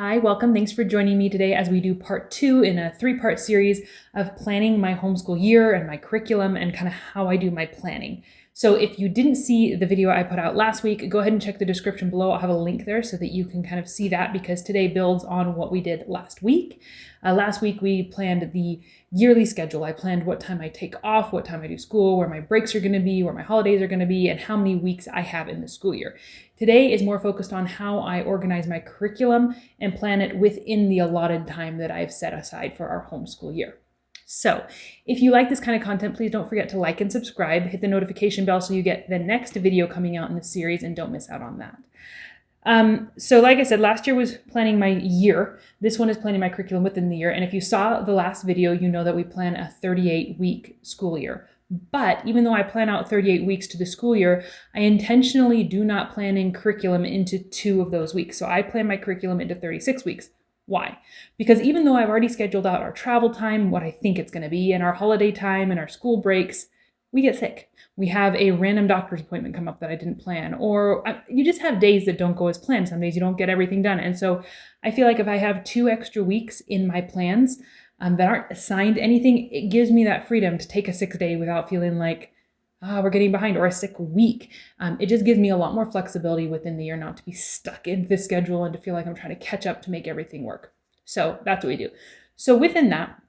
Hi, welcome. Thanks for joining me today as we do part 2 in a 3-part series of planning my homeschool year and my curriculum and kind of how I do my planning. So if you didn't see the video I put out last week, go ahead and check the description below. I'll have a link there so that you can kind of see that, because today builds on what we did last week. Last week we planned the yearly schedule. I planned what time I take off, what time I do school, where my breaks are going to be, where my holidays are going to be, and how many weeks I have in the school year. Today is more focused on how I organize my curriculum and plan it within the allotted time that I've set aside for our homeschool year. So if you like this kind of content, please don't forget to like and subscribe, hit the notification bell so you get the next video coming out in the series and don't miss out on that. So like I said, last year was planning my year. This one is planning my curriculum within the year. And if you saw the last video, you know that we plan a 38-week school year. But even though I plan out 38 weeks to the school year, I intentionally do not plan in curriculum into 2 of those weeks. So I plan my curriculum into 36 weeks. Why? Because even though I've already scheduled out our travel time, what I think it's going to be, and our holiday time and our school breaks, we get sick. We have a random doctor's appointment come up that I didn't plan, or you just have days that don't go as planned. Some days you don't get everything done. And so I feel like if I have 2 extra weeks in my plans that aren't assigned anything, it gives me that freedom to take a sick day without feeling like, we're getting behind, or a sick week. It just gives me a lot more flexibility within the year, not to be stuck in this schedule and to feel like I'm trying to catch up to make everything work. So that's what we do. So within that,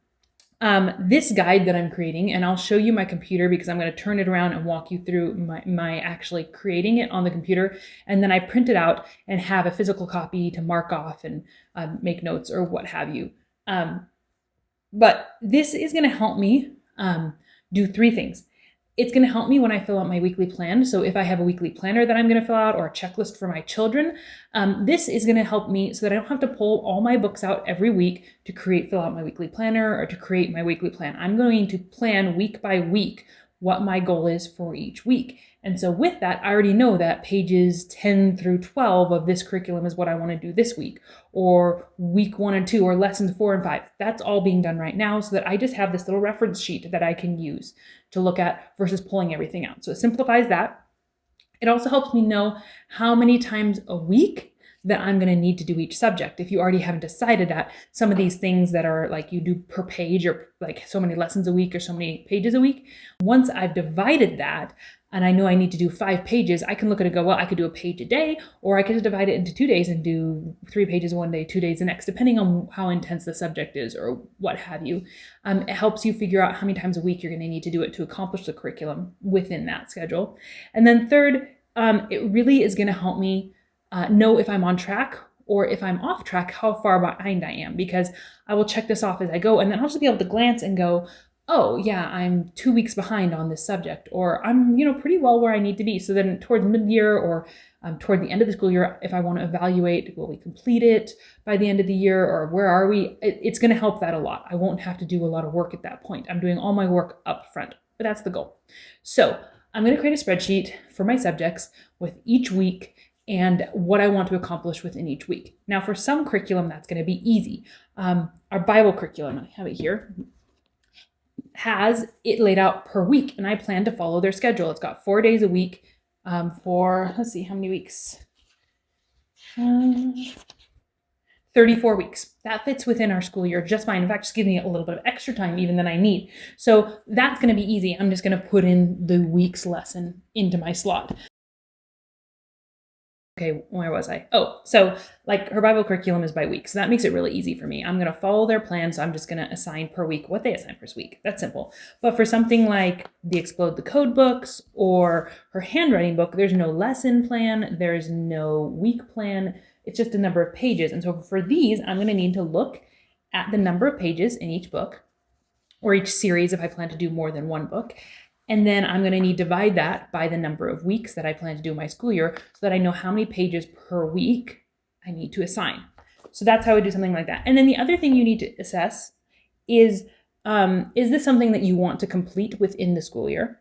this guide that I'm creating, and I'll show you my computer because I'm going to turn it around and walk you through my actually creating it on the computer. And then I print it out and have a physical copy to mark off and make notes or what have you. But this is going to help me do 3 things. It's going to help me when I fill out my weekly plan. So if I have a weekly planner that I'm going to fill out, or a checklist for my children, this is going to help me so that I don't have to pull all my books out every week to fill out my weekly planner or to create my weekly plan. I'm going to plan week by week what my goal is for each week. And so with that, I already know that pages 10 through 12 of this curriculum is what I want to do this week, or week 1 and 2, or lessons 4 and 5. That's all being done right now, so that I just have this little reference sheet that I can use to look at versus pulling everything out. So it simplifies that. It also helps me know how many times a week that I'm going to need to do each subject. If you already haven't decided that, some of these things that are like you do per page, or like so many lessons a week or so many pages a week, once I've divided that and I know I need to do 5 pages, I can look at it and go, well, I could do a page a day, or I could divide it into 2 days and do 3 pages one day, 2 days the next, depending on how intense the subject is or what have you. It helps you figure out how many times a week you're going to need to do it to accomplish the curriculum within that schedule. And then third, it really is going to help me know if I'm on track, or if I'm off track, how far behind I am, because I will check this off as I go, and then I'll just be able to glance and go, oh yeah, I'm 2 weeks behind on this subject, or I'm pretty well where I need to be. So then towards mid-year, or toward the end of the school year, if I want to evaluate, will we complete it by the end of the year, or where are we? It's going to help that a lot. I won't have to do a lot of work at that point. I'm doing all my work up front, but that's the goal. So I'm going to create a spreadsheet for my subjects with each week and what I want to accomplish within each week. Now, for some curriculum, that's going to be easy. Our Bible curriculum, I have it here, has it laid out per week, and I plan to follow their schedule. It's got 4 days a week for, let's see, how many weeks? 34 weeks. That fits within our school year just fine. In fact, just gives me a little bit of extra time even than I need. So that's going to be easy. I'm just going to put in the week's lesson into my slot. Okay, where was I? Oh, so like her Bible curriculum is by week. So that makes it really easy for me. I'm going to follow their plan. So I'm just going to assign per week what they assign per week. That's simple. But for something like the Explode the Code books or her handwriting book, there's no lesson plan. There's no week plan. It's just a number of pages. And so for these, I'm going to need to look at the number of pages in each book, or each series if I plan to do more than one book. And then I'm going to need to divide that by the number of weeks that I plan to do my school year, so that I know how many pages per week I need to assign. So that's how I do something like that. And then the other thing you need to assess is this something that you want to complete within the school year,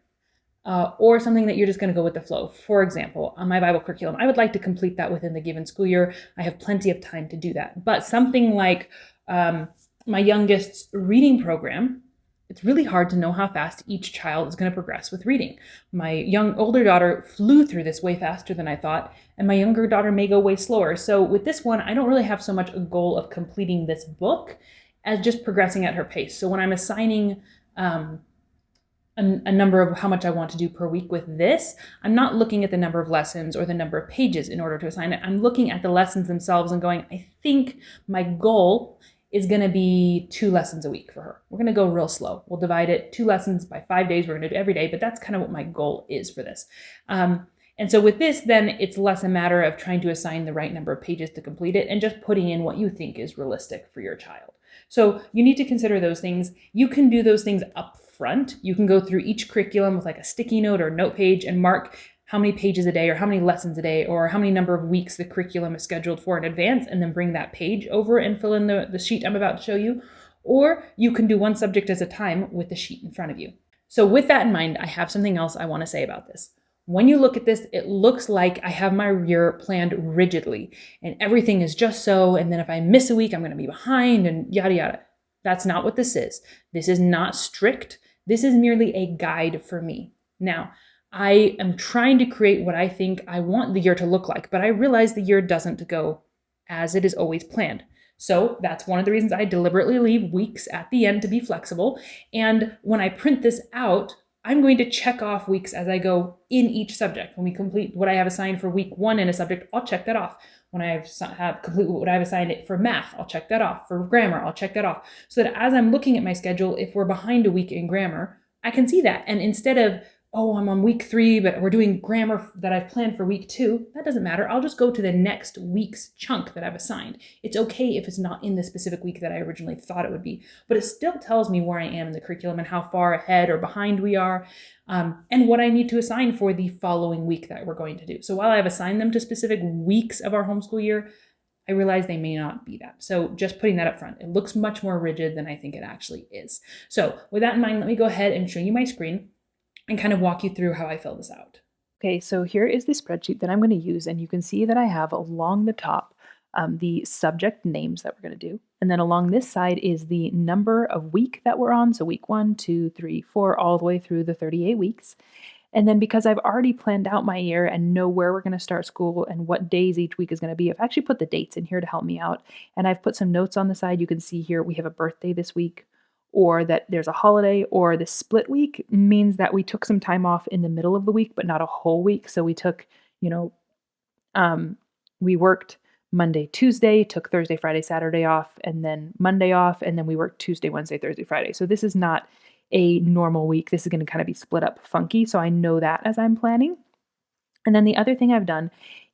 or something that you're just going to go with the flow? For example, on my Bible curriculum, I would like to complete that within the given school year. I have plenty of time to do that. But something like my youngest's reading program, it's really hard to know how fast each child is going to progress with reading. My older daughter flew through this way faster than I thought, and my younger daughter may go way slower. So with this one, I don't really have so much a goal of completing this book as just progressing at her pace. So when I'm assigning a number of how much I want to do per week with this, I'm not looking at the number of lessons or the number of pages in order to assign it. I'm looking at the lessons themselves and going, I think my goal is going to be 2 lessons a week for her. We're going to go real slow. We'll divide it 2 lessons by 5 days. We're going to do every day, but that's kind of what my goal is for this. And so with this, then it's less a matter of trying to assign the right number of pages to complete it and just putting in what you think is realistic for your child. So you need to consider those things. You can do those things up front. You can go through each curriculum with like a sticky note or note page and mark how many pages a day or how many lessons a day or how many number of weeks the curriculum is scheduled for in advance, and then bring that page over and fill in the sheet I'm about to show you. Or you can do one subject at a time with the sheet in front of you. So with that in mind, I have something else I want to say about this. When you look at this, it looks like I have my year planned rigidly and everything is just so, and then if I miss a week, I'm going to be behind and yada, yada. That's not what this is. This is not strict. This is merely a guide for me. Now, I am trying to create what I think I want the year to look like, but I realize the year doesn't go as it is always planned. So that's one of the reasons I deliberately leave weeks at the end to be flexible. And when I print this out, I'm going to check off weeks as I go in each subject. When we complete what I have assigned for week 1 in a subject, I'll check that off. When I have complete what I've assigned it for math, I'll check that off. For grammar, I'll check that off. So that as I'm looking at my schedule, if we're behind a week in grammar, I can see that. And instead of, oh, I'm on week 3, but we're doing grammar that I've planned for week 2, that doesn't matter. I'll just go to the next week's chunk that I've assigned. It's okay if it's not in the specific week that I originally thought it would be, but it still tells me where I am in the curriculum and how far ahead or behind we are, and what I need to assign for the following week that we're going to do. So while I've assigned them to specific weeks of our homeschool year, I realize they may not be that. So just putting that up front, it looks much more rigid than I think it actually is. So with that in mind, let me go ahead and show you my screen and kind of walk you through how I fill this out. Okay, so here is the spreadsheet that I'm going to use, and you can see that I have along the top the subject names that we're going to do. And then along this side is the number of week that we're on. So week 1, 2, 3, 4, all the way through the 38 weeks. And then because I've already planned out my year and know where we're going to start school and what days each week is going to be, I've actually put the dates in here to help me out. And I've put some notes on the side. You can see here we have a birthday this week, or that there's a holiday, or the split week means that we took some time off in the middle of the week, but not a whole week. So we took, we worked Monday, Tuesday, took Thursday, Friday, Saturday off, and then Monday off, and then we worked Tuesday, Wednesday, Thursday, Friday. So this is not a normal week. This is going to kind of be split up funky. So I know that as I'm planning. And then the other thing I've done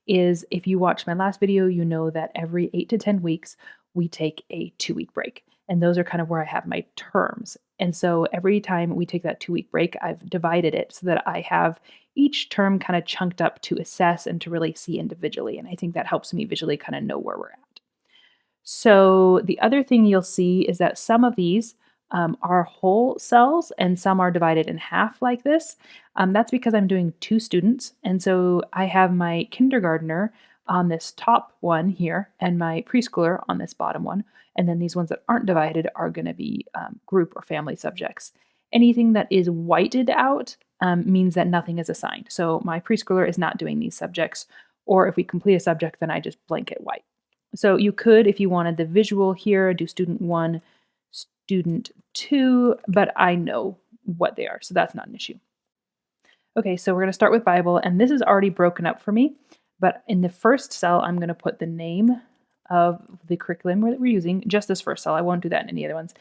is, if you watched my last video, you know that every 8 to 10 weeks, we take a 2-week break. And those are kind of where I have my terms. And so every time we take that 2-week break, I've divided it so that I have each term kind of chunked up to assess and to really see individually. And I think that helps me visually kind of know where we're at. So the other thing you'll see is that some of these are whole cells and some are divided in half like this. That's because I'm doing 2 students. And so I have my kindergartner on this top one here and my preschooler on this bottom one. And then these ones that aren't divided are going to be group or family subjects. Anything that is whited out means that nothing is assigned. So my preschooler is not doing these subjects, or if we complete a subject, then I just blanket white. So you could, if you wanted the visual here, do student 1, student 2, but I know what they are, so that's not an issue. Okay, so we're going to start with Bible, and this is already broken up for me, but in the first cell, I'm going to put the name of the curriculum that we're using, just this first cell. I won't do that in any other ones.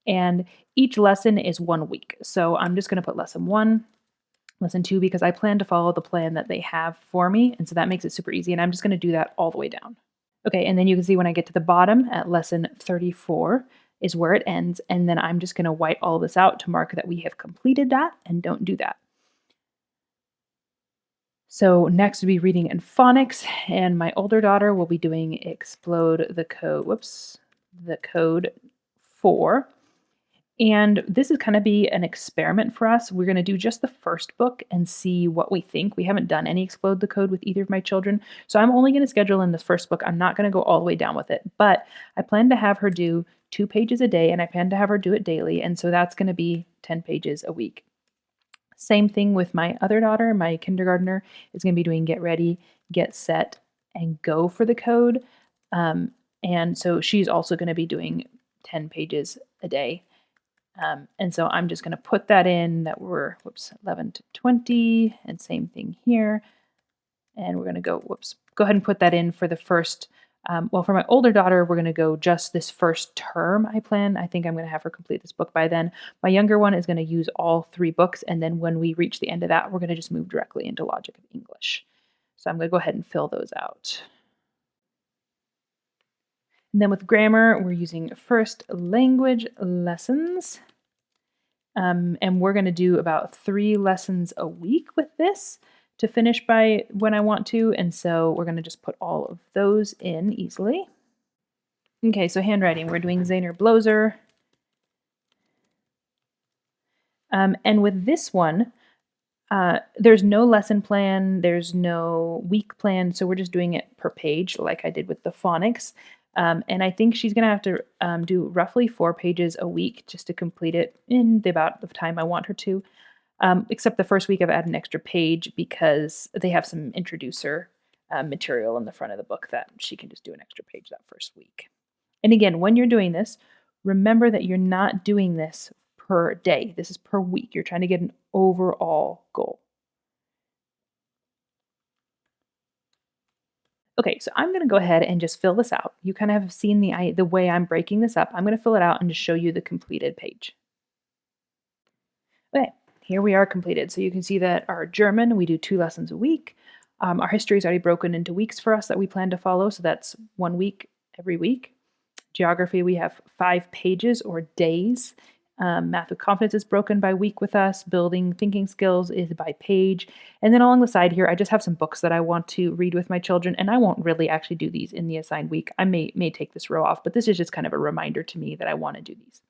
And each lesson is 1 week. So I'm just going to put lesson 1, lesson 2, because I plan to follow the plan that they have for me. And so that makes it super easy. And I'm just going to do that all the way down. Okay, and then you can see when I get to the bottom at lesson 34 is where it ends. And then I'm just going to white all this out to mark that we have completed that and don't do that. So next would be reading and phonics, and my older daughter will be doing Explode the Code 4. And this is kind of be an experiment for us. We're going to do just the first book and see what we think. We haven't done any Explode the Code with either of my children, so I'm only going to schedule in this first book. I'm not going to go all the way down with it, but I plan to have her do 2 pages a day, and I plan to have her do it daily. And so that's going to be 10 pages a week. Same thing with my other daughter, my kindergartner is going to be doing get ready, get set, and go for the code. And so she's also going to be doing 10 pages a day. And so I'm just going to put that in that we're, 11 to 20, and same thing here. And we're going to go ahead and put that in for the first, for my older daughter, we're going to go just this first term, I plan. I think I'm going to have her complete this book by then. My younger one is going to use all 3 books, and then when we reach the end of that, we're going to just move directly into Logic and English. So I'm going to go ahead and fill those out. And then with grammar, we're using first language lessons. And we're going to do about 3 lessons a week with this to finish by when I want to. And so we're going to just put all of those in easily. Okay, so handwriting, we're doing Zehner Bloser. And with this one, there's no lesson plan, there's no week plan, so we're just doing it per page like I did with the phonics. And I think she's going to have to do roughly 4 pages a week just to complete it in the amount of time I want her to. Except the first week I've added an extra page because they have some introducer material in the front of the book that she can just do an extra page that first week. And again, when you're doing this, remember that you're not doing this per day. This is per week. You're trying to get an overall goal. Okay, so I'm going to go ahead and just fill this out. You kind of have seen the way I'm breaking this up. I'm going to fill it out and just show you the completed page. Okay, here we are completed. So you can see that our German, we do 2 lessons a week. Our history is already broken into weeks for us that we plan to follow. So that's 1 week every week. Geography, we have 5 pages or days. Math with Confidence is broken by week with us. Building thinking skills is by page. And then along the side here, I just have some books that I want to read with my children, and I won't really actually do these in the assigned week. I may take this row off, but this is just kind of a reminder to me that I want to do these.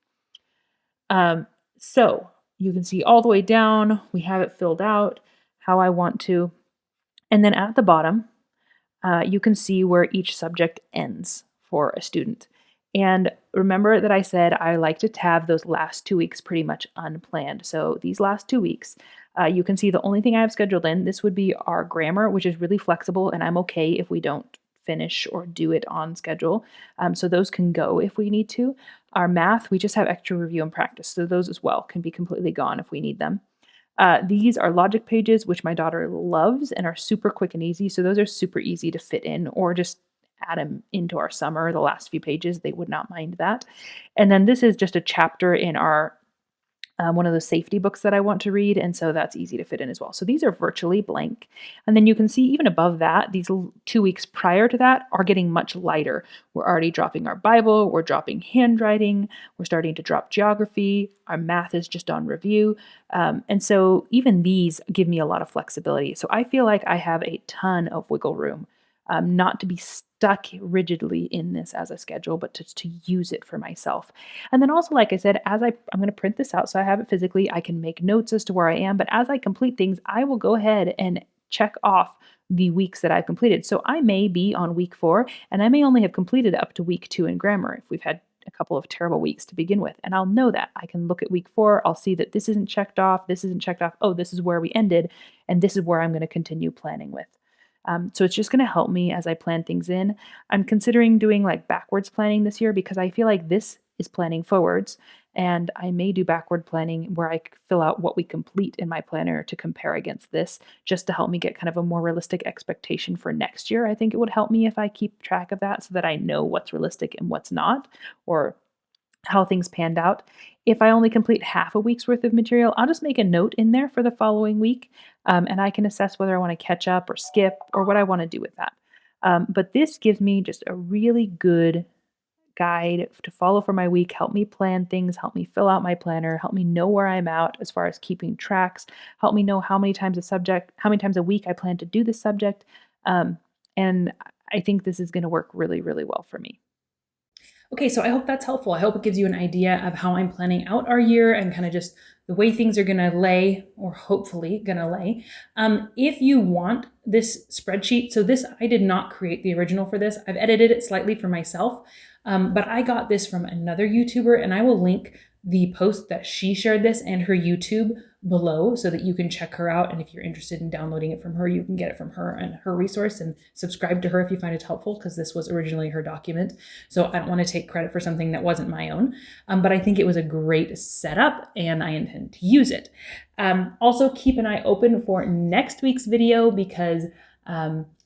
So you can see all the way down, we have it filled out how I want to. And then at the bottom, you can see where each subject ends for a student. And remember that I said I like to have those last 2 weeks pretty much unplanned. So these last 2 weeks, you can see the only thing I have scheduled in, this would be our grammar, which is really flexible, and I'm okay if we don't finish or do it on schedule. So those can go if we need to. Our math, we just have extra review and practice. So those as well can be completely gone if we need them. These are logic pages, which my daughter loves and are super quick and easy. So those are super easy to fit in or just add them into our summer, the last few pages. They would not mind that. And then this is just a chapter in our one of the safety books that I want to read, and so that's easy to fit in as well. So these are virtually blank. And then you can see even above that, these 2 weeks prior to that are getting much lighter. We're already dropping our Bible, we're dropping handwriting, we're starting to drop geography, our math is just on review. And so even these give me a lot of flexibility. So I feel like I have a ton of wiggle room. Not to be stuck rigidly in this as a schedule, but to use it for myself. And then also, like I said, I'm going to print this out so I have it physically. I can make notes as to where I am, but as I complete things, I will go ahead and check off the weeks that I've completed. So I may be on week 4, and I may only have completed up to week 2 in grammar if we've had a couple of terrible weeks to begin with. And I'll know that. I can look at week 4, I'll see that this isn't checked off, this isn't checked off, oh, this is where we ended, and this is where I'm going to continue planning with. So it's just going to help me as I plan things in. I'm considering doing like backwards planning this year because I feel like this is planning forwards, and I may do backward planning where I fill out what we complete in my planner to compare against this, just to help me get kind of a more realistic expectation for next year. I think it would help me if I keep track of that so that I know what's realistic and what's not, or how things panned out. If I only complete half a week's worth of material, I'll just make a note in there for the following week, and I can assess whether I want to catch up or skip or what I want to do with that. But this gives me just a really good guide to follow for my week, help me plan things, help me fill out my planner, help me know where I'm at as far as keeping tracks, help me know how many times a week I plan to do this subject. And I think this is going to work really, really well for me. Okay, so I hope that's helpful. I hope it gives you an idea of how I'm planning out our year and kind of just the way things are going to lay, or hopefully going to lay. If you want this spreadsheet, so this, I did not create the original for this. I've edited it slightly for myself. But I got this from another YouTuber, and I will link the post that she shared this and her YouTube below so that you can check her out. And if you're interested in downloading it from her, you can get it from her and her resource, and subscribe to her if you find it helpful, because this was originally her document. So I don't want to take credit for something that wasn't my own, but I think it was a great setup and I intend to use it. Also keep an eye open for next week's video, because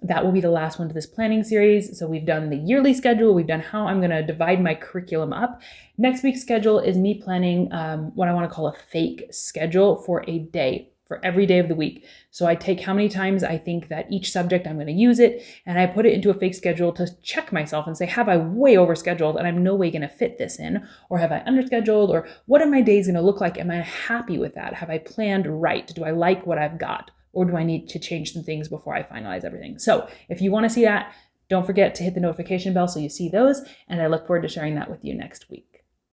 that will be the last one to this planning series. So we've done the yearly schedule. We've done how I'm going to divide my curriculum up. Next week's schedule is me planning what I want to call a fake schedule for a day, for every day of the week. So I take how many times I think that each subject I'm going to use it, and I put it into a fake schedule to check myself and say, have I way overscheduled and I'm no way going to fit this in? Or have I underscheduled? Or what are my days going to look like? Am I happy with that? Have I planned right? Do I like what I've got? Or do I need to change some things before I finalize everything? So if you want to see that, don't forget to hit the notification bell so you see those, and I look forward to sharing that with you next week.